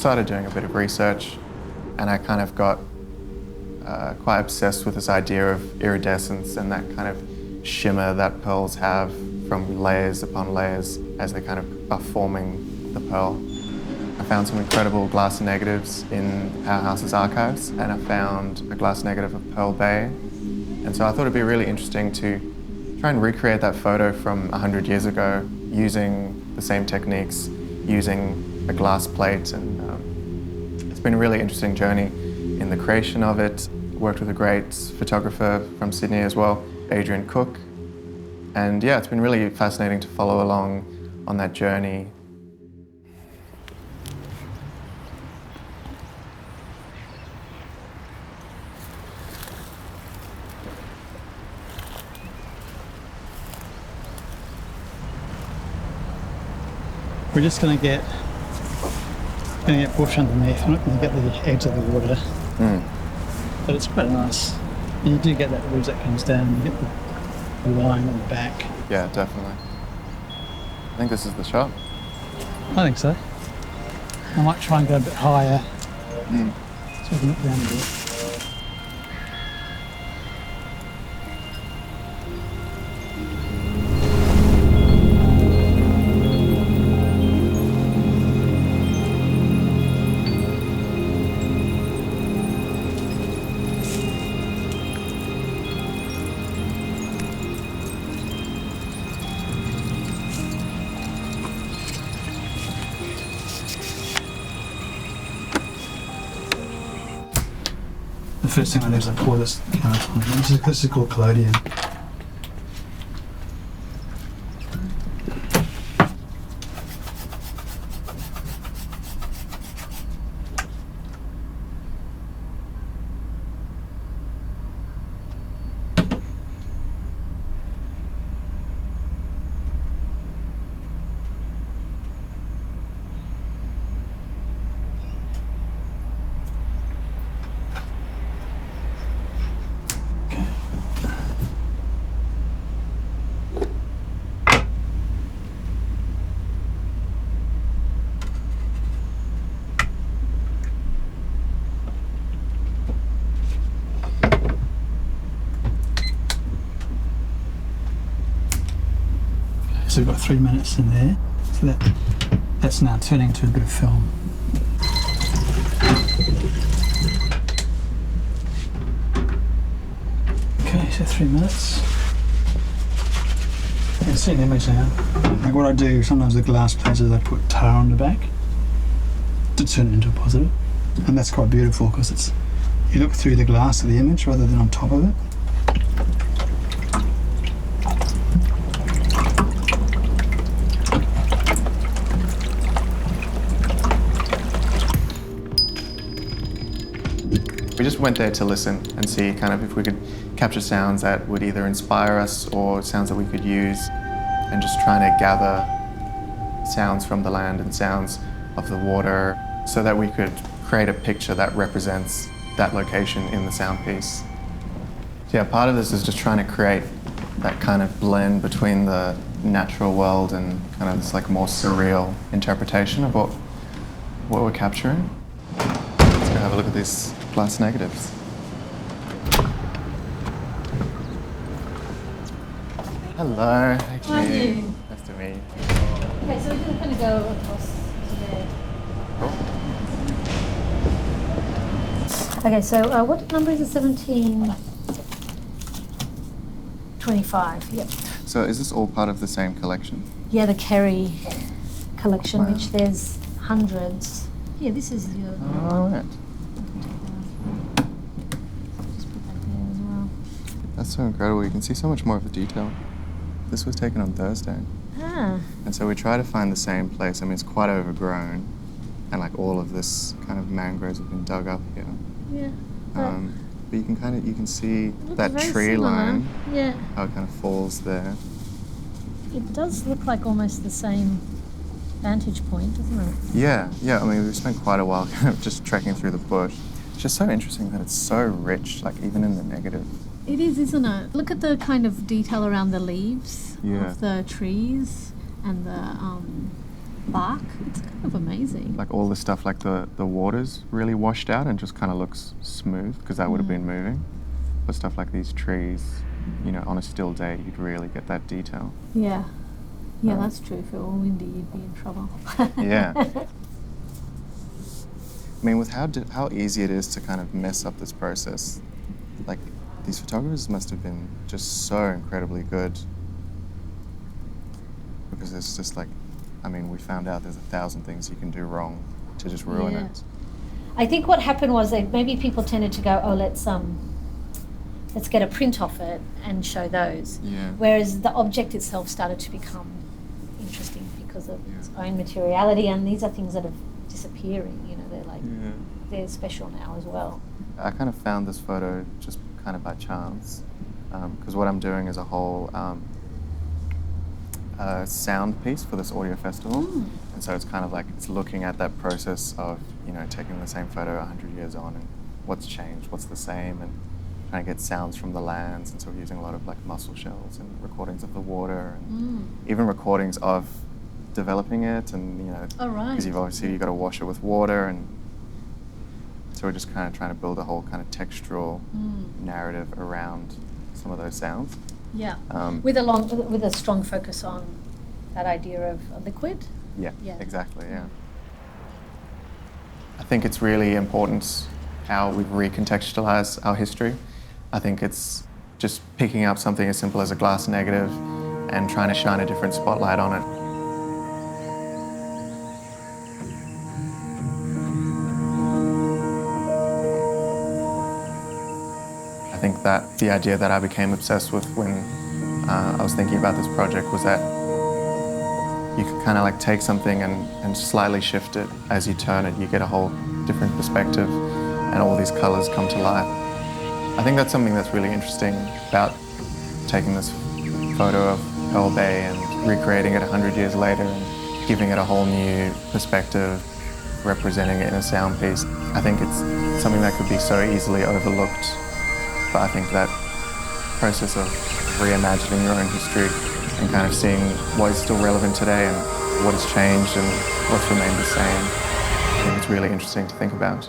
started doing a bit of research, and I kind of got quite obsessed with this idea of iridescence and that kind of shimmer that pearls have from layers upon layers as they kind of are forming the pearl. I found some incredible glass negatives in POWERHOUSE's archives, and I found a glass negative of Pearl Bay. And so I thought it'd be really interesting to try and recreate that photo from 100 years ago using the same techniques, using a glass plate. And it's been a really interesting journey in the creation of it. Worked with a great photographer from Sydney as well, ADRIAN. And yeah, it's been really fascinating to follow along on that journey. We're just going to get bush underneath. We're not going to get the edge of the water, but it's quite nice. And you do get that ridge that comes down. You get the line on the back. Yeah, definitely. I think this is the shot. I think so. I might try and go a bit higher, so we can look down a bit. The first thing I do is I pour this chemical in. This is called collodion. So we've got 3 minutes in there. So that's now turning to a bit of film. Okay, so 3 minutes. You can see the image now. Like what I do sometimes with glass plates is I put tar on the back to turn it into a positive. And that's quite beautiful because you look through the glass of the image rather than on top of it. We just went there to listen and see kind of if we could capture sounds that would either inspire us or sounds that we could use, and just trying to gather sounds from the land and sounds of the water so that we could create a picture that represents that location in the sound piece. So yeah, part of this is just trying to create that kind of blend between the natural world and kind of this like more surreal interpretation of what we're capturing. Let's go have a look at these glass negatives. Hello. How are you? Nice to meet you. Okay, so we're just going to go across to there. Cool. Okay, so what number is it? 1725. Yep. So is this all part of the same collection? Yeah, the Kerry collection, Wow. which there's hundreds. Yeah, this is your. All right. Just put that there as well. That's so incredible. You can see so much more of the detail. This was taken on Thursday. Ah. And so we try to find the same place. I mean, it's quite overgrown, and like all of this kind of mangroves have been dug up here. Yeah. But you can see looks that very tree similar. line, Yeah. how it kind of falls there. It does look like almost the same vantage point, doesn't it? Yeah. I mean, we've spent quite a while kind of just trekking through the bush. It's just so interesting that it's so rich, like even in the negative. It is, isn't it? Look at the kind of detail around the leaves Yeah. of the trees and bark. It's kind of amazing. Like all the stuff, like the water's really washed out and just kind of looks smooth because that would have been moving. But stuff like these trees, you know, on a still day, you'd really get that detail. Yeah. Yeah, that's true. If it were windy, you'd be in trouble. Yeah. I mean, with how easy it is to kind of mess up this process, like these photographers must have been just so incredibly good, because it's just like, I mean, we found out there's 1,000 things you can do wrong to just ruin it. I think what happened was that maybe people tended to go, oh, let's get a print off it and show those. Yeah. Whereas the object itself started to become interesting because of its own materiality, and these are things that are disappearing, you know, they're like, they're special now as well. I kind of found this photo just kind of by chance, because what I'm doing is a whole sound piece for this audio festival. And so it's kind of like, it's looking at that process of, you know, taking the same photo 100 years on and what's changed, what's the same, and trying to get sounds from the lands. And so we're using a lot of like mussel shells and recordings of the water, and even recordings of developing it, and you know, because you've got to wash it with water, and so we're just kind of trying to build a whole kind of textural narrative around some of those sounds. Yeah, with a strong focus on that idea of a liquid. Yeah, exactly. Yeah, I think it's really important how we recontextualize our history. I think it's just picking up something as simple as a glass negative and trying to shine a different spotlight on it. I think that the idea that I became obsessed with when I was thinking about this project was that you could kind of like take something and slightly shift it. As you turn it, you get a whole different perspective, and all these colors come to life. I think that's something that's really interesting about taking this photo of Pearl Bay and recreating it 100 years later and giving it a whole new perspective, representing it in a sound piece. I think it's something that could be so easily overlooked, but I think that process of reimagining your own history and kind of seeing what is still relevant today and what has changed and what's remained the same, I think it's really interesting to think about.